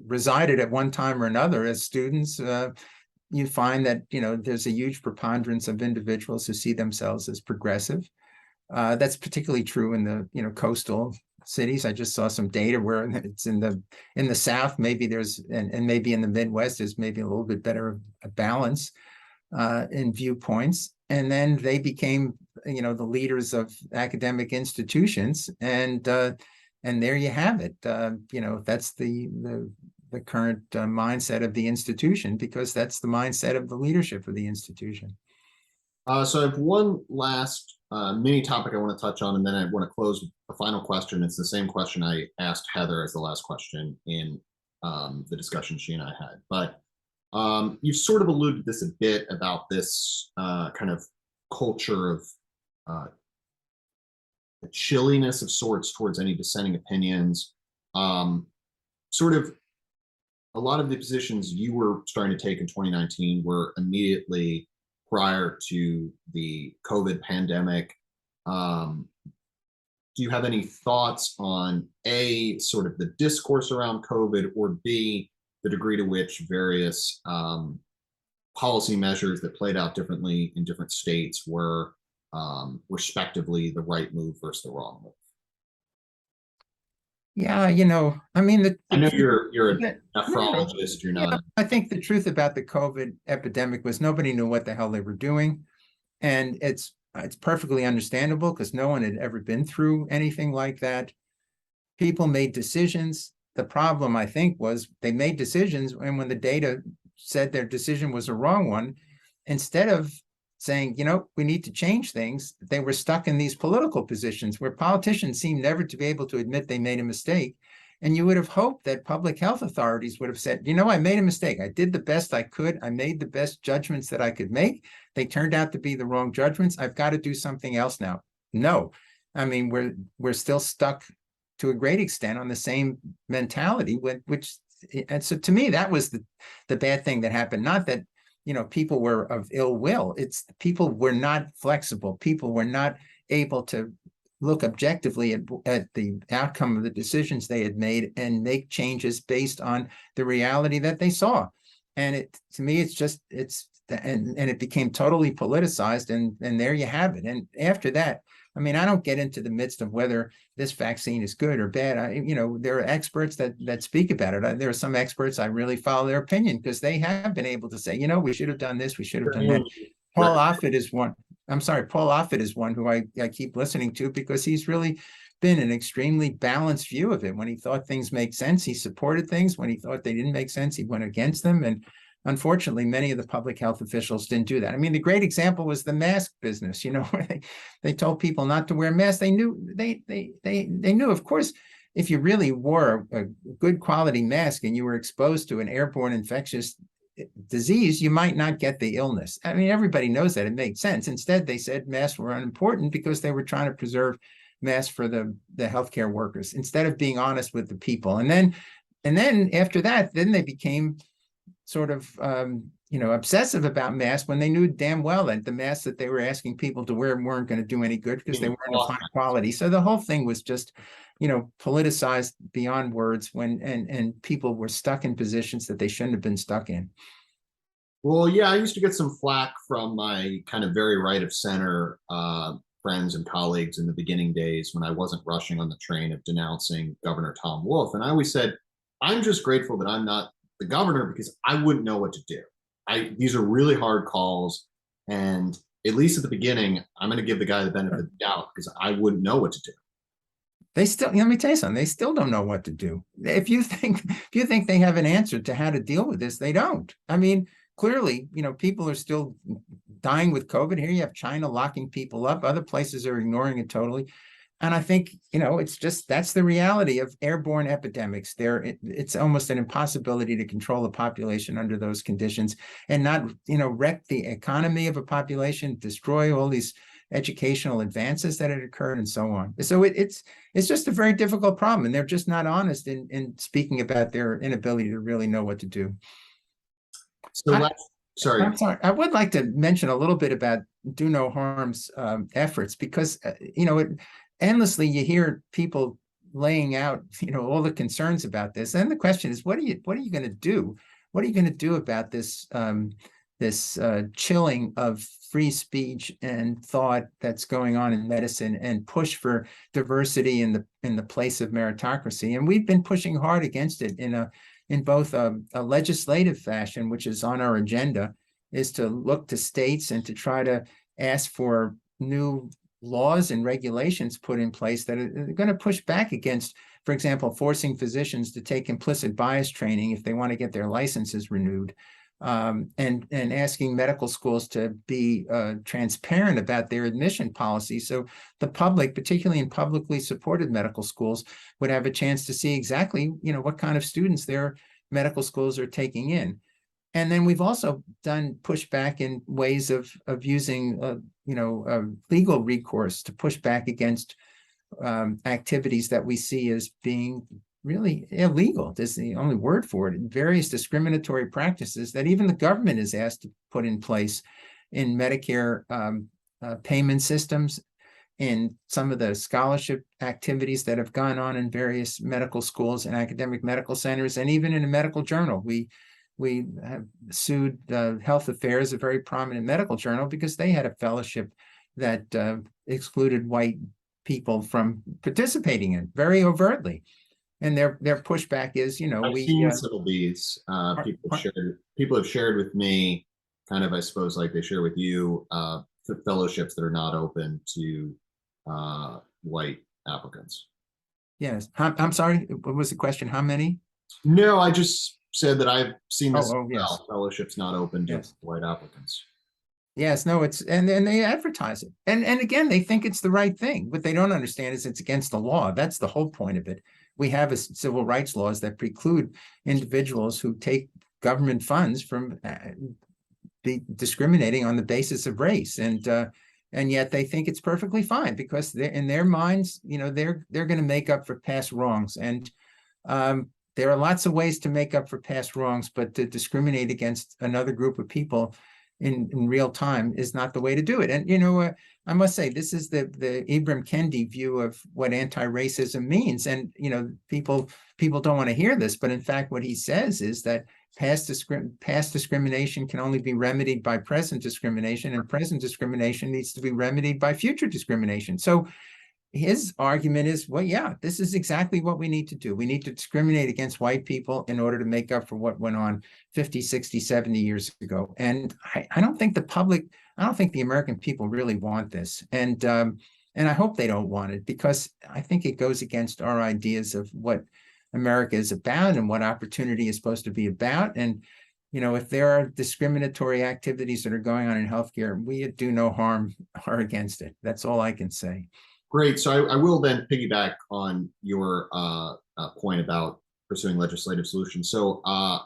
S2: resided at one time or another as students. You find that, you know, there's a huge preponderance of individuals who see themselves as progressive. That's particularly true in the, you know, coastal cities. I just saw some data where it's in the South, maybe there's, and maybe in the Midwest, there's maybe a little bit better a balance in viewpoints. And then they became, you know, the leaders of academic institutions, and there you have it. You know, that's the current mindset of the institution, because that's the mindset of the leadership of the institution.
S1: So I have one last mini topic I want to touch on, and then I want to close with a final question. It's the same question I asked Heather as the last question in the discussion she and I had. But you've sort of alluded to this a bit about this kind of culture of a chilliness of sorts towards any dissenting opinions. Sort of a lot of the positions you were starting to take in 2019 were immediately prior to the COVID pandemic. Do you have any thoughts on A, sort of the discourse around COVID, or B, the degree to which various policy measures that played out differently in different states were respectively the right move versus the wrong move?
S2: Yeah, you know, I mean,
S1: I know you're a nephrologist. You're not.
S2: I think the truth about the COVID epidemic was nobody knew what the hell they were doing, and it's perfectly understandable because no one had ever been through anything like that. People made decisions. The problem, I think, was they made decisions, and when the data said their decision was a wrong one, instead of saying, you know, we need to change things, they were stuck in these political positions where politicians seem never to be able to admit they made a mistake. And you would have hoped that public health authorities would have said, you know, I made a mistake. I did the best I could. I made the best judgments that I could make. They turned out to be the wrong judgments. I've got to do something else now. No, I mean, we're still stuck to a great extent on the same mentality, and so to me, that was the bad thing that happened. Not that, you know, people were of ill will. It's people were not flexible. People were not able to look objectively at the outcome of the decisions they had made and make changes based on the reality that they saw. And to me, it's and it became totally politicized, and there you have it. And after that, I mean, I don't get into the midst of whether this vaccine is good or bad. There are experts that speak about it. There are some experts I really follow their opinion because they have been able to say, we should have done this, we should have done that. Paul Offit is one. I'm sorry, Paul Offit is one who I keep listening to because he's really been an extremely balanced view of it. When he thought things make sense, he supported things. When he thought they didn't make sense, he went against them. And unfortunately, many of the public health officials didn't do that. I mean, the great example was the mask business, where they told people not to wear masks. They knew, of course, if you really wore a good quality mask and you were exposed to an airborne infectious disease, you might not get the illness. I mean, everybody knows that. It made sense. Instead, they said masks were unimportant because they were trying to preserve masks for the healthcare workers instead of being honest with the people. And then after that, then they became sort of obsessive about masks when they knew damn well that the masks that they were asking people to wear weren't going to do any good because they weren't of high quality. So the whole thing was just politicized beyond words and people were stuck in positions that they shouldn't have been stuck in.
S1: Well, yeah, I used to get some flack from my kind of very right of center friends and colleagues in the beginning days when I wasn't rushing on the train of denouncing Governor Tom Wolf. And I always said, I'm just grateful that I'm not the governor because I wouldn't know what to do. These are really hard calls. And at least at the beginning, I'm going to give the guy the benefit of the doubt because I wouldn't know what to do.
S2: They still, let me tell you something, they still don't know what to do. If you think they have an answer to how to deal with this, they don't. I mean, clearly, people are still dying with COVID. Here you have China locking people up. Other places are ignoring it totally. And I think, it's just, that's the reality of airborne epidemics. It's almost an impossibility to control a population under those conditions and not, wreck the economy of a population, destroy all these educational advances that had occurred and so on. So it's just a very difficult problem. And they're just not honest in speaking about their inability to really know what to do.
S1: So sorry.
S2: I'm sorry. I would like to mention a little bit about Do No Harm's efforts because, endlessly you hear people laying out, all the concerns about this. And the question is, what are you going to do? What are you going to do about this chilling of free speech and thought that's going on in medicine and push for diversity in the place of meritocracy? And we've been pushing hard against it in both a legislative fashion, which is on our agenda, is to look to states and to try to ask for new laws and regulations put in place that are going to push back against, for example, forcing physicians to take implicit bias training if they want to get their licenses renewed, and asking medical schools to be transparent about their admission policy so the public, particularly in publicly supported medical schools, would have a chance to see exactly what kind of students their medical schools are taking in. And then we've also done pushback in ways of using legal recourse to push back against activities that we see as being really illegal. There's the only word for it. Various discriminatory practices that even the government is asked to put in place in Medicare payment systems, in some of the scholarship activities that have gone on in various medical schools and academic medical centers, and even in a medical journal. We have sued Health Affairs, a very prominent medical journal, because they had a fellowship that excluded white people from participating in it very overtly. And their pushback is,
S1: I've seen some of these. People have shared with me, kind of, I suppose, like they share with you, fellowships that are not open to white applicants.
S2: Yes. I'm sorry. What was the question? How many?
S1: No, I just said that I've seen this
S2: yes.
S1: fellowships not open to white applicants.
S2: Yes, no, and they advertise it. And again, they think it's the right thing. What they don't understand is it's against the law. That's the whole point of it. We have civil rights laws that preclude individuals who take government funds from discriminating on the basis of race. And yet they think it's perfectly fine because in their minds, they're going to make up for past wrongs. And there are lots of ways to make up for past wrongs, but to discriminate against another group of people in real time is not the way to do it. And, I must say, this is the Ibram Kendi view of what anti-racism means. And, people don't want to hear this, but in fact, what he says is that past discrimination can only be remedied by present discrimination, and present discrimination needs to be remedied by future discrimination. So his argument is, well, yeah, this is exactly what we need to do. We need to discriminate against white people in order to make up for what went on 50, 60, 70 years ago. And I don't think the American people really want this. And I hope they don't want it, because I think it goes against our ideas of what America is about and what opportunity is supposed to be about. And, if there are discriminatory activities that are going on in healthcare, we do no harm or against it. That's all I can say.
S1: Great. So I will then piggyback on your point about pursuing legislative solutions. So I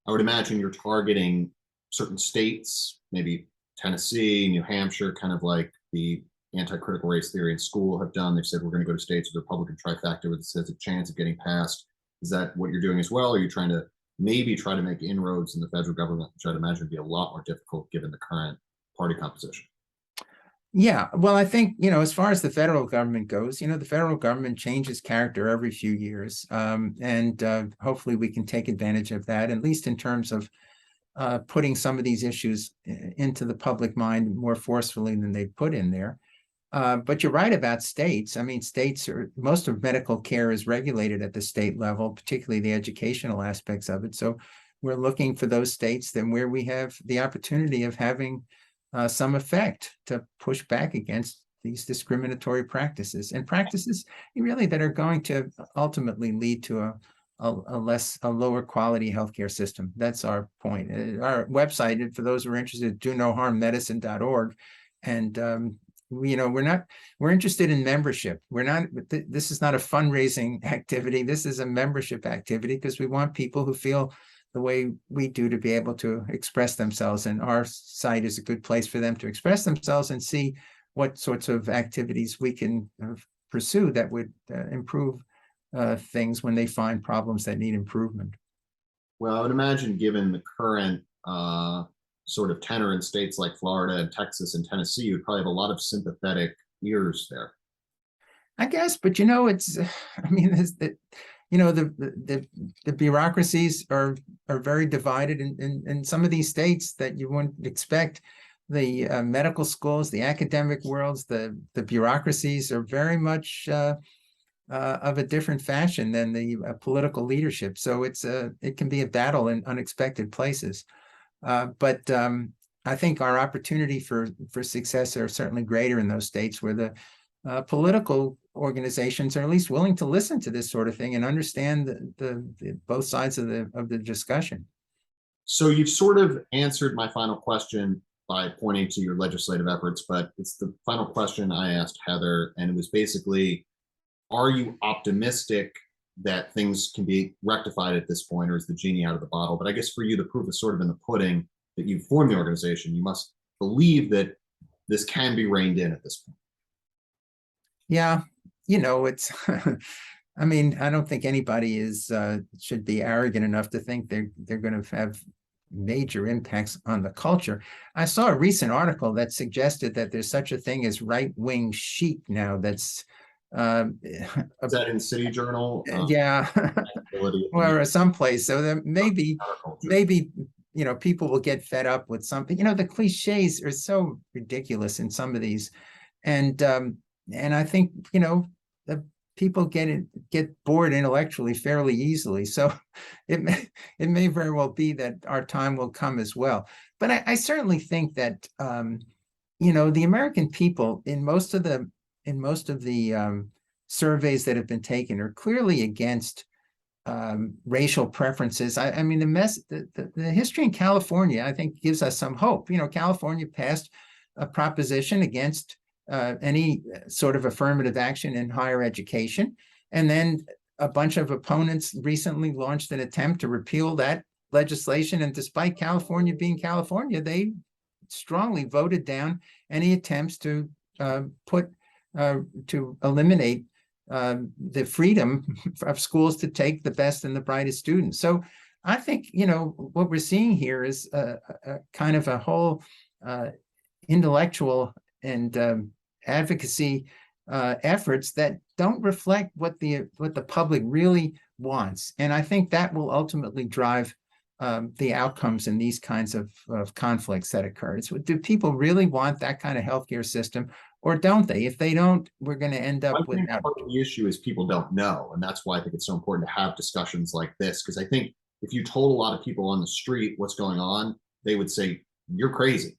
S1: would imagine you're targeting certain states, maybe Tennessee, New Hampshire, kind of like the anti-critical race theory in school have done. They've said we're going to go to states with a Republican trifecta that says a chance of getting passed. Is that what you're doing as well? Or are you trying to maybe try to make inroads in the federal government, which I'd imagine would be a lot more difficult given the current party composition?
S2: Yeah, well, I think, as far as the federal government goes, the federal government changes character every few years. And hopefully we can take advantage of that, at least in terms of putting some of these issues into the public mind more forcefully than they put in there. But you're right about states. I mean, most of medical care is regulated at the state level, particularly the educational aspects of it. So we're looking for those states then where we have the opportunity of having some effect to push back against these discriminatory practices, and practices really that are going to ultimately lead to a lower quality healthcare system. That's our point. Our website, for those who are interested, donoharmmedicine.org. And we're interested in membership. This is not a fundraising activity. This is a membership activity, because we want people who feel the way we do to be able to express themselves. And our site is a good place for them to express themselves and see what sorts of activities we can pursue that would improve things when they find problems that need improvement.
S1: Well, I would imagine, given the current sort of tenor in states like Florida and Texas and Tennessee, you'd probably have a lot of sympathetic ears there.
S2: I guess, but it's, I mean, the bureaucracies are very divided in some of these states that you wouldn't expect. The medical schools, the academic worlds, the bureaucracies are very much of a different fashion than the political leadership. So it can be a battle in unexpected places. But I think our opportunity for success are certainly greater in those states where the political organizations are at least willing to listen to this sort of thing and understand the both sides of the discussion.
S1: So you've sort of answered my final question by pointing to your legislative efforts, but it's the final question I asked Heather, and it was basically, are you optimistic that things can be rectified at this point, or is the genie out of the bottle? But I guess for you, the proof is sort of in the pudding that you've formed the organization. You must believe that this can be reined in at this point.
S2: Yeah, it's, I mean, I don't think anybody should be arrogant enough to think they're going to have major impacts on the culture. I saw a recent article that suggested that there's such a thing as right-wing chic now. That's
S1: is that in City Journal?
S2: Yeah, or someplace. So that maybe people will get fed up with something. The cliches are so ridiculous in some of these, and I think the people get bored intellectually fairly easily. So it may very well be that our time will come as well. But I certainly think that the American people, in most of the surveys that have been taken, are clearly against racial preferences. I mean, the history in California, I think, gives us some hope. California passed a proposition against any sort of affirmative action in higher education. And then a bunch of opponents recently launched an attempt to repeal that legislation. And despite California being California, they strongly voted down any attempts to eliminate the freedom of schools to take the best and the brightest students. So I think, what we're seeing here is a kind of a whole intellectual and advocacy efforts that don't reflect what the public really wants. And I think that will ultimately drive the outcomes in these kinds of conflicts that occur. Do people really want that kind of healthcare system, or don't they? If they don't, we're going to end
S1: I
S2: up
S1: think
S2: without.
S1: part of the issue is people don't know, and that's why I think it's so important to have discussions like this. Because I think if you told a lot of people on the street what's going on, they would say you're crazy.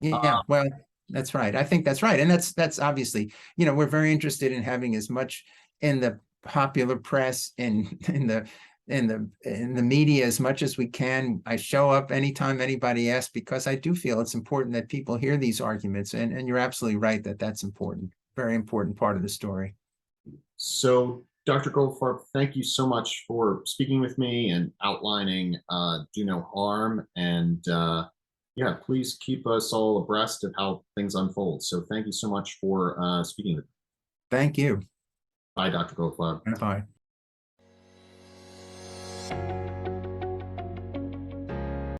S2: Yeah, well, that's right. I think that's right. And that's obviously, we're very interested in having as much in the popular press and in the media as much as we can. I show up anytime anybody asks, because I do feel it's important that people hear these arguments. And you're absolutely right that that's important. Very important part of the story.
S1: So, Dr. Goldfarb, thank you so much for speaking with me and outlining do no harm. And yeah, please keep us all abreast of how things unfold. So thank you so much for speaking with me.
S2: Thank you.
S1: Bye, Dr. Goldfarb.
S2: Bye.